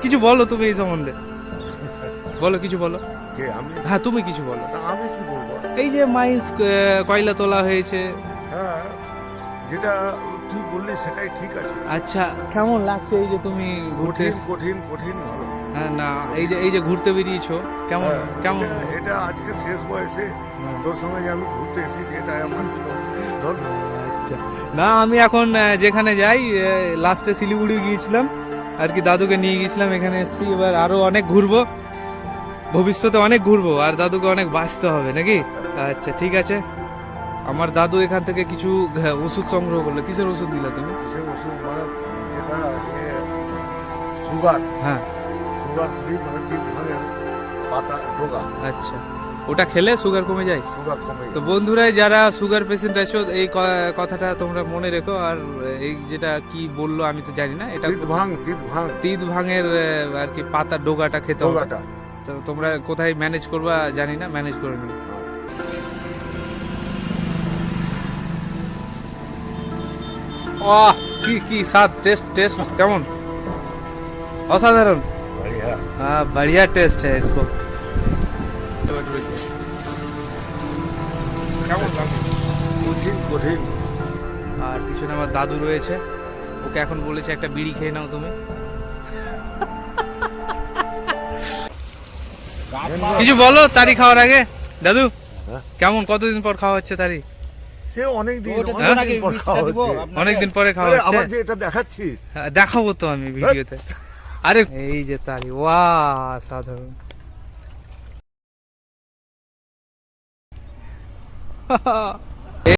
কিছু বলো তুমি এই সম্বন্ধে, বলো কিছু বলো। কে আমি? হ্যাঁ তুমি কিছু বলো। তা আমি কি বলবো? এই যে মাইন্স কয়লা তোলা হয়েছে, হ্যাঁ, যেটা তুই বললি সেটাই ঠিক আছে। আচ্ছা কেমন লাগছে এই যে তুমি ঘুরতে কঠিন কঠিন কঠিন ভালো। হ্যাঁ না এই যে ঘুরতে বেরিয়েছো কেমন হ্যাঁ, কেমন? এটা আজকে শেষ বয়সে হ্যাঁ। তোর সঙ্গে যে আমি ঘুরতে এসেছি এটা আমার জীবন ধন্য। আচ্ছা না আমি এখন যেখানে যাই লাস্টে শিলিগুড়ি গিয়েছিলাম আর কি, দাদুকে নিয়ে গিয়েছিলাম, এখানে এসেছি, এবার আরো অনেক ঘুরবো, ভবিষ্যতে অনেক ঘুরবো আর দাদুকে অনেক বাঁচতে হবে নাকি। আচ্ছা ঠিক আছে। আমার দাদু এখান থেকে কিছু ওষুধ সংগ্রহ করলো। কিসের ওষুধ দিলা তুমি? কিসের ওষুধ মানে যেটা সুগার, হ্যাঁ সুগার ফ্রি মানে 3 ভাঙের পাতা ডোগা, আচ্ছা, ওটা খেলে সুগার কমে যায়। সুগার কমে তো যায়। বন্ধুরা যারা সুগার পেশেন্ট আছো এই কথাটা তোমরা মনে রেখো। আর এই যেটা কি বললো আমি তো জানি না, এটা তিত ভাঙ তিত ভাঙের আর কি পাতা ডোগাটা খেতে হবে। ডোগাটা। তো তোমরা কোথায় ম্যানেজ করবা জানি না, ম্যানেজ করে নিও। ওহ কি কি স্বাদ, টেস্ট টেস্ট কেমন? অসাধারণ। बढ़िया। हाँ बढ़िया टेस्ट है इसको। কেমন লাগছে? কঠিন কঠিন। আর পিছনে আমার দাদু রয়েছে, ওকে এখন বলেছে একটা বিড়ি খেয়ে নাও তুমি। কিছু বলো তারি খাওয়ার আগে। দাদু হ্যাঁ? কেমন, কতদিন পর খাওয়া হচ্ছে তারি? সে অনেক দিন ওটা তো অনেক আগে দিন পর মিষ্টিটা খাওয়া দিব হচ্ছে। আপনাকে। অনেকদিন পরে খাওয়া আরে, হচ্ছে। আমার যে এটা দেখাচ্ছিস হ্যাঁ, দেখাবো তো আমি ভিডিওতে। আরে এই যে তারি, ওয়াহ সাধারণ।